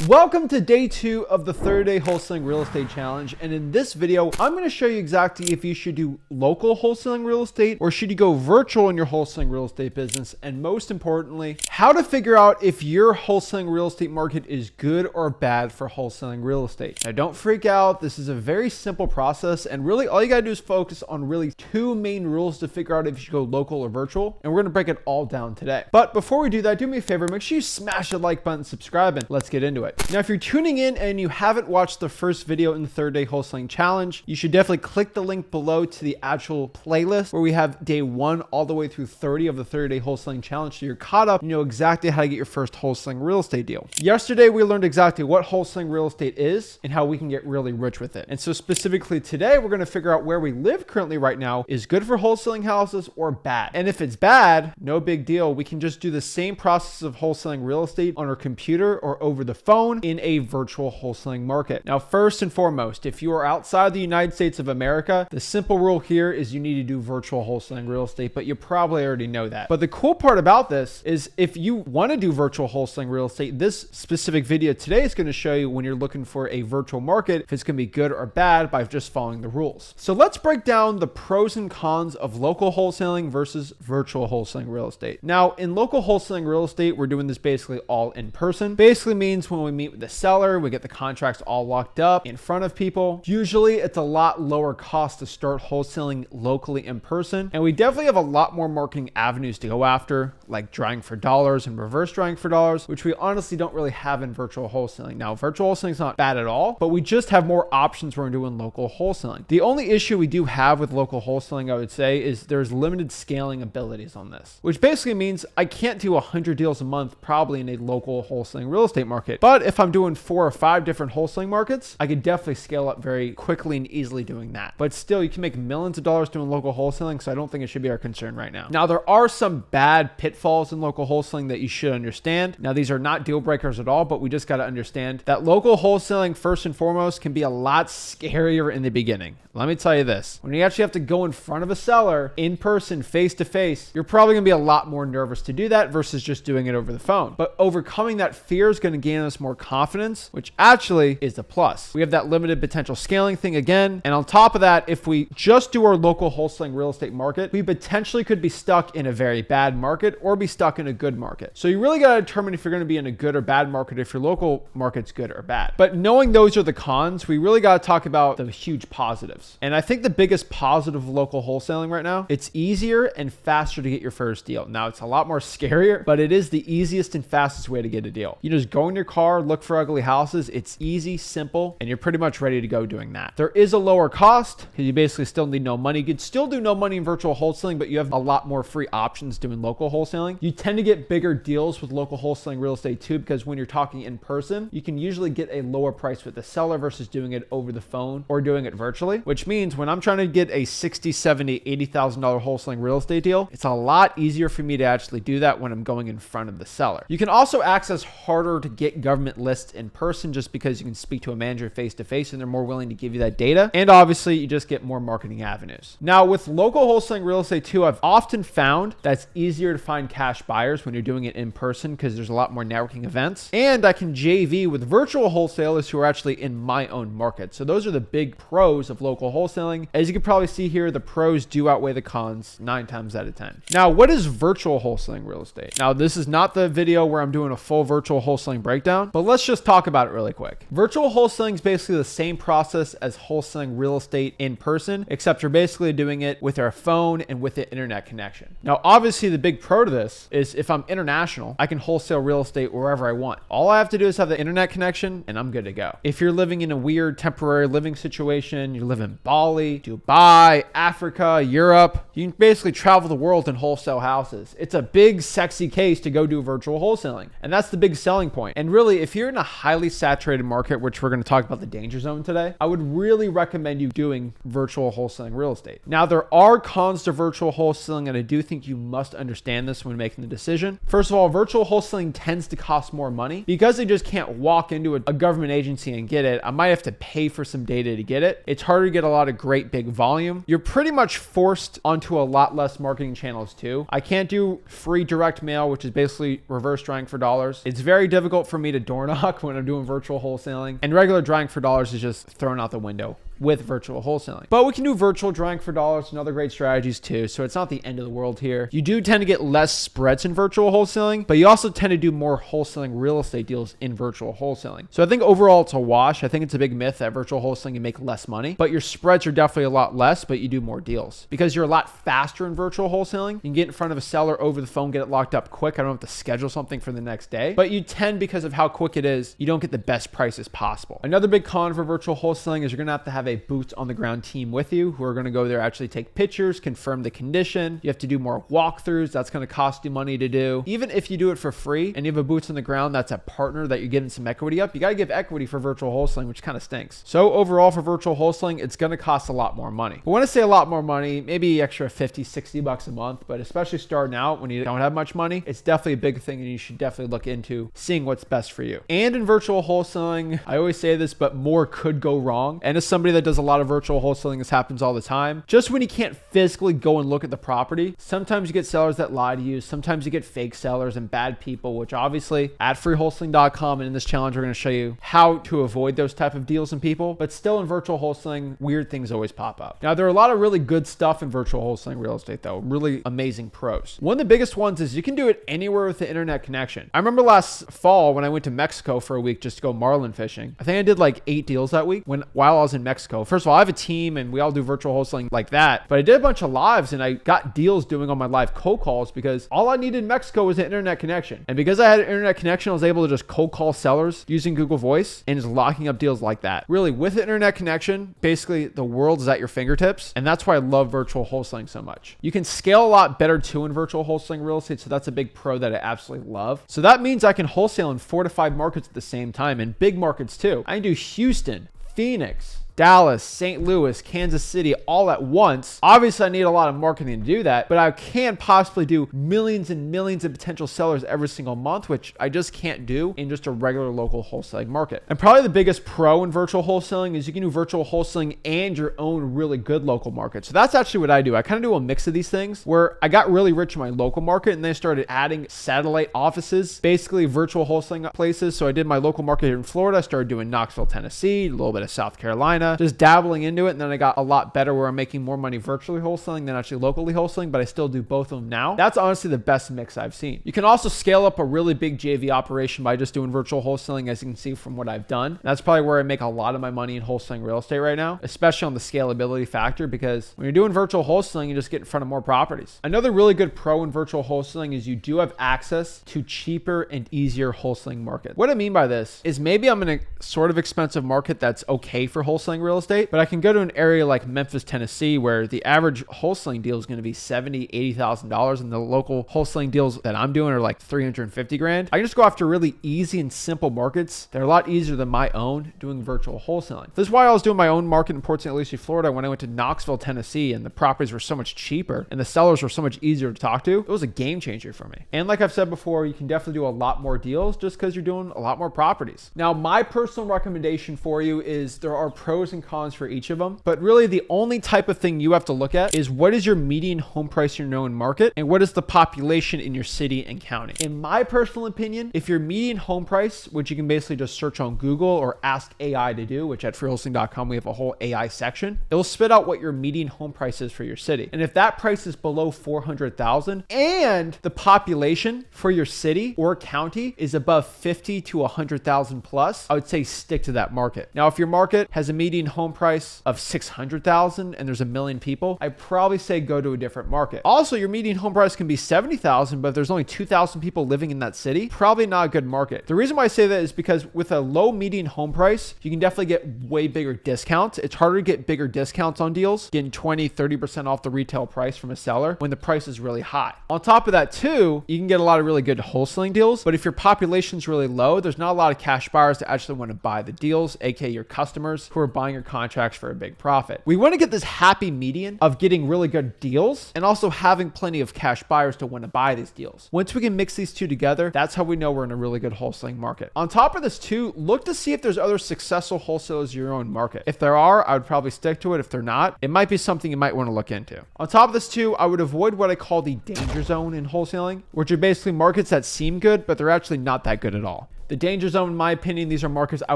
Welcome to day 2 of the 30-day wholesaling real estate challenge. And in this video, I'm going to show you exactly if you should do local wholesaling real estate or should you go virtual in your wholesaling real estate business. And most importantly, how to figure out if your wholesaling real estate market is good or bad for wholesaling real estate. Now, don't freak out. This is a very simple process. And really all you got to do is focus on really 2 main rules to figure out if you should go local or virtual. And we're going to break it all down today. But before we do that, do me a favor, make sure you smash the like button, subscribe, and let's get into it. Now, if you're tuning in and you haven't watched the first video in the 30-day wholesaling challenge, you should definitely click the link below to the actual playlist where we have day 1 all the way through 30 of the 30-day wholesaling challenge. So you're caught up, you know exactly how to get your first wholesaling real estate deal. Yesterday, we learned exactly what wholesaling real estate is and how we can get really rich with it. And so specifically today, we're going to figure out where we live currently right now is good for wholesaling houses or bad. And if it's bad, no big deal. We can just do the same process of wholesaling real estate on our computer or over the phone in a virtual wholesaling market. Now, first and foremost, if you are outside the United States of America, the simple rule here is you need to do virtual wholesaling real estate, but you probably already know that. But the cool part about this is if you want to do virtual wholesaling real estate, this specific video today is going to show you when you're looking for a virtual market, if it's going to be good or bad by just following the rules. So let's break down the pros and cons of local wholesaling versus virtual wholesaling real estate. Now, in local wholesaling real estate, we're doing this basically all in person. Basically means when we meet with the seller, we get the contracts all locked up in front of people. Usually it's a lot lower cost to start wholesaling locally in person. And we definitely have a lot more marketing avenues to go after, like drawing for dollars and reverse drawing for dollars, which we honestly don't really have in virtual wholesaling. Now, virtual wholesaling is not bad at all, but we just have more options when we're doing local wholesaling. The only issue we do have with local wholesaling, I would say, is there's limited scaling abilities on this, which basically means I can't do 100 deals a month probably in a local wholesaling real estate market. But if I'm doing 4 or 5 different wholesaling markets, I could definitely scale up very quickly and easily doing that. But still, you can make millions of dollars doing local wholesaling, so I don't think it should be our concern right now. Now, there are some bad pitfalls in local wholesaling that you should understand. Now, these are not deal breakers at all, but we just got to understand that local wholesaling, first and foremost, can be a lot scarier in the beginning. Let me tell you this. When you actually have to go in front of a seller in person, face to face, you're probably going to be a lot more nervous to do that versus just doing it over the phone. But overcoming that fear is going to gain us more confidence, which actually is a plus. We have that limited potential scaling thing again. And on top of that, if we just do our local wholesaling real estate market, we potentially could be stuck in a very bad market or be stuck in a good market. So you really got to determine if you're going to be in a good or bad market, if your local market's good or bad. But knowing those are the cons, we really got to talk about the huge positives. And I think the biggest positive of local wholesaling right now, it's easier and faster to get your first deal. Now, it's a lot more scarier, but it is the easiest and fastest way to get a deal. You just go in your car, look for ugly houses. It's easy, simple, and you're pretty much ready to go doing that. There is a lower cost because you basically still need no money. You could still do no money in virtual wholesaling, but you have a lot more free options doing local wholesaling. You tend to get bigger deals with local wholesaling real estate too, because when you're talking in person, you can usually get a lower price with the seller versus doing it over the phone or doing it virtually, which means when I'm trying to get a $60,000, $70,000, $80,000 wholesaling real estate deal, it's a lot easier for me to actually do that when I'm going in front of the seller. You can also access harder to get government lists in person just because you can speak to a manager face to face and they're more willing to give you that data. And obviously you just get more marketing avenues. Now with local wholesaling real estate too, I've often found that it's easier to find cash buyers when you're doing it in person because there's a lot more networking events. And I can JV with virtual wholesalers who are actually in my own market. So those are the big pros of local wholesaling. As you can probably see here, the pros do outweigh the cons 9 times out of 10. Now, what is virtual wholesaling real estate? Now, this is not the video where I'm doing a full virtual wholesaling breakdown, but let's just talk about it really quick. Virtual wholesaling is basically the same process as wholesaling real estate in person, except you're basically doing it with our phone and with the internet connection. Now, obviously the big pro to this is if I'm international, I can wholesale real estate wherever I want. All I have to do is have the internet connection and I'm good to go. If you're living in a weird temporary living situation, you live in Bali, Dubai, Africa, Europe, you can basically travel the world and wholesale houses. It's a big, sexy case to go do virtual wholesaling. And that's the big selling point. And really, if you're in a highly saturated market, which we're going to talk about the danger zone today, I would really recommend you doing virtual wholesaling real estate. Now, there are cons to virtual wholesaling, and I do think you must understand this when making the decision. First of all, virtual wholesaling tends to cost more money because they just can't walk into a government agency and get it. I might have to pay for some data to get it. It's harder to get a lot of great big volume. You're pretty much forced onto a lot less marketing channels too. I can't do free direct mail, which is basically reverse drawing for dollars. It's very difficult for me to door knock when I'm doing virtual wholesaling. And regular drawing for dollars is just thrown out the window with virtual wholesaling. But we can do virtual drawing for dollars and other great strategies too. So it's not the end of the world here. You do tend to get less spreads in virtual wholesaling, but you also tend to do more wholesaling real estate deals in virtual wholesaling. So I think overall it's a wash. I think it's a big myth that virtual wholesaling you make less money, but your spreads are definitely a lot less, but you do more deals because you're a lot faster in virtual wholesaling. You can get in front of a seller over the phone, get it locked up quick. I don't have to schedule something for the next day, but you tend, because of how quick it is, you don't get the best prices possible. Another big con for virtual wholesaling is you're going to have a boots on the ground team with you who are going to go there, actually take pictures, confirm the condition. You have to do more walkthroughs. That's going to cost you money to do. Even if you do it for free and you have a boots on the ground, that's a partner that you're giving some equity up. You got to give equity for virtual wholesaling, which kind of stinks. So overall for virtual wholesaling, it's going to cost a lot more money. But when I say a lot more money, maybe extra 50, 60 bucks a month, but especially starting out when you don't have much money, it's definitely a big thing and you should definitely look into seeing what's best for you. And in virtual wholesaling, I always say this, but more could go wrong. And as somebody that does a lot of virtual wholesaling, this happens all the time. Just when you can't physically go and look at the property, sometimes you get sellers that lie to you. Sometimes you get fake sellers and bad people, which obviously at freewholesaling.com and in this challenge, we're going to show you how to avoid those type of deals and people. But still in virtual wholesaling, weird things always pop up. Now, there are a lot of really good stuff in virtual wholesaling real estate though, really amazing pros. One of the biggest ones is you can do it anywhere with the internet connection. I remember last fall when I went to Mexico for a week just to go marlin fishing. I think I did like 8 deals that week while I was in Mexico. First of all, I have a team and we all do virtual wholesaling like that, but I did a bunch of lives and I got deals doing on my live cold calls because all I needed in Mexico was an internet connection. And because I had an internet connection, I was able to just cold call sellers using Google Voice and just locking up deals like that. Really, with the internet connection, basically the world is at your fingertips. And that's why I love virtual wholesaling so much. You can scale a lot better too in virtual wholesaling real estate. So that's a big pro that I absolutely love. So that means I can wholesale in 4 to 5 markets at the same time, and big markets too. I can do Houston, Phoenix, Dallas, St. Louis, Kansas City, all at once. Obviously, I need a lot of marketing to do that, but I can possibly do millions and millions of potential sellers every single month, which I just can't do in just a regular local wholesaling market. And probably the biggest pro in virtual wholesaling is you can do virtual wholesaling and your own really good local market. So that's actually what I do. I kind of do a mix of these things where I got really rich in my local market and then I started adding satellite offices, basically virtual wholesaling places. So I did my local market here in Florida. I started doing Knoxville, Tennessee, a little bit of South Carolina, just dabbling into it. And then I got a lot better where I'm making more money virtually wholesaling than actually locally wholesaling, but I still do both of them now. That's honestly the best mix I've seen. You can also scale up a really big JV operation by just doing virtual wholesaling, as you can see from what I've done. And that's probably where I make a lot of my money in wholesaling real estate right now, especially on the scalability factor, because when you're doing virtual wholesaling, you just get in front of more properties. Another really good pro in virtual wholesaling is you do have access to cheaper and easier wholesaling markets. What I mean by this is maybe I'm in a sort of expensive market that's okay for wholesaling real estate, but I can go to an area like Memphis, Tennessee, where the average wholesaling deal is going to be $70,000, $80,000, and the local wholesaling deals that I'm doing are like 350 grand. I can just go after really easy and simple markets that are a lot easier than my own doing virtual wholesaling. This is why I was doing my own market in Port St. Lucie, Florida, when I went to Knoxville, Tennessee, and the properties were so much cheaper and the sellers were so much easier to talk to. It was a game changer for me. And like I've said before, you can definitely do a lot more deals just because you're doing a lot more properties. Now, my personal recommendation for you is there are pros and cons for each of them, but really the only type of thing you have to look at is what is your median home price in your known market and what is the population in your city and county. In my personal opinion, if your median home price, which you can basically just search on Google or ask AI to do, which at freewholesaling.com we have a whole AI section, it'll spit out what your median home price is for your city. And if that price is below 400,000 and the population for your city or county is above 50 to 100,000 plus, I would say stick to that market. Now, if your market has a median home price of 600,000 and there's 1 million people, I'd probably say go to a different market. Also, your median home price can be 70,000, but if there's only 2,000 people living in that city, probably not a good market. The reason why I say that is because with a low median home price, you can definitely get way bigger discounts. It's harder to get bigger discounts on deals, getting 20, 30% off the retail price from a seller when the price is really high. On top of that too, you can get a lot of really good wholesaling deals, but if your population is really low, there's not a lot of cash buyers that actually want to buy the deals, aka your customers who are buying your contracts for a big profit. We want to get this happy median of getting really good deals and also having plenty of cash buyers to want to buy these deals. Once we can mix these two together, that's how we know we're in a really good wholesaling market. On top of this too, look to see if there's other successful wholesalers in your own market. If there are, I would probably stick to it. If they're not, it might be something you might want to look into. On top of this too, I would avoid what I call the danger zone in wholesaling, which are basically markets that seem good, but they're actually not that good at all. The danger zone, in my opinion, these are markets I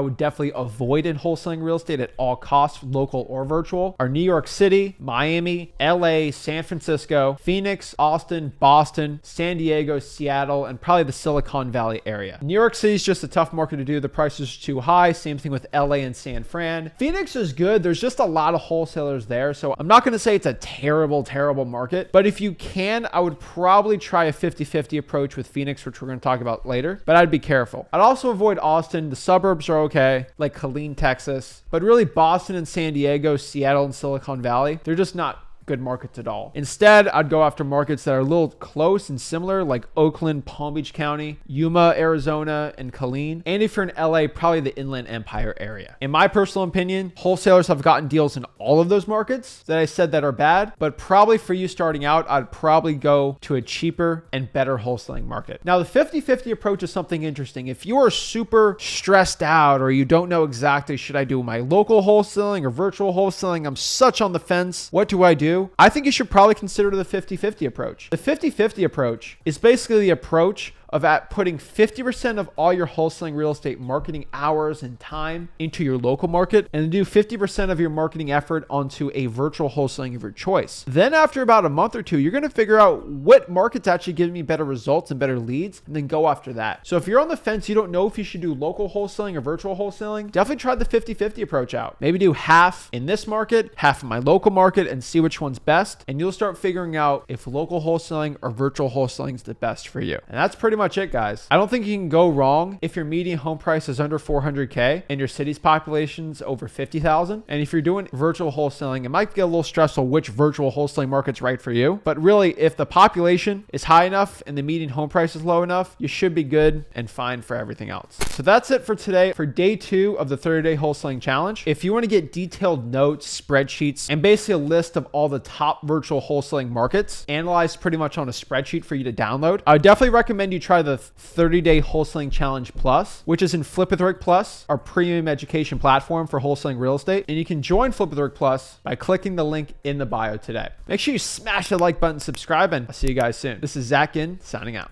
would definitely avoid in wholesaling real estate at all costs, local or virtual, are New York City, Miami, LA, San Francisco, Phoenix, Austin, Boston, San Diego, Seattle, and probably the Silicon Valley area. New York City is just a tough market to do. The prices are too high. Same thing with LA and San Fran. Phoenix is good. There's just a lot of wholesalers there. So I'm not going to say it's a terrible market, but if you can, I would probably try a 50-50 approach with Phoenix, which we're going to talk about later, but I'd be careful. I'd also avoid Austin. The suburbs are okay, like Killeen, Texas, but really Boston and San Diego, Seattle and Silicon Valley, they're just not good markets at all. Instead, I'd go after markets that are a little close and similar, like Oakland, Palm Beach County, Yuma, Arizona, and Killeen. And if you're in LA, probably the Inland Empire area. In my personal opinion, wholesalers have gotten deals in all of those markets that I said that are bad, but probably for you starting out, I'd probably go to a cheaper and better wholesaling market. Now, the 50-50 approach is something interesting. If you are super stressed out or you don't know exactly, should I do my local wholesaling or virtual wholesaling? I'm such on the fence. What do I do? I think you should probably consider the 50-50 approach. The 50-50 approach is basically the approach of putting 50% of all your wholesaling real estate marketing hours and time into your local market, and then do 50% of your marketing effort onto a virtual wholesaling of your choice. Then after about a month or two, you're going to figure out what markets actually give me better results and better leads, and then go after that. So if you're on the fence, you don't know if you should do local wholesaling or virtual wholesaling, definitely try the 50-50 approach out. Maybe do half in this market, half in my local market, and see which one's best. And you'll start figuring out if local wholesaling or virtual wholesaling is the best for you. And that's pretty much it, guys. I don't think you can go wrong if your median home price is under 400K and your city's population's over 50,000. And if you're doing virtual wholesaling, it might get a little stressful which virtual wholesaling market's right for you. But really, if the population is high enough and the median home price is low enough, you should be good and fine for everything else. So that's it for today for day 2 of the 30-day wholesaling challenge. If you want to get detailed notes, spreadsheets, and basically a list of all the top virtual wholesaling markets analyzed pretty much on a spreadsheet for you to download, I would definitely recommend you try the 30-day wholesaling challenge plus, which is in Flip with Rick Plus, our premium education platform for wholesaling real estate. And you can join Flip with Rick Plus by clicking the link in the bio today. Make sure you smash the like button, subscribe, and I'll see you guys soon. This is Zach Ginn signing out.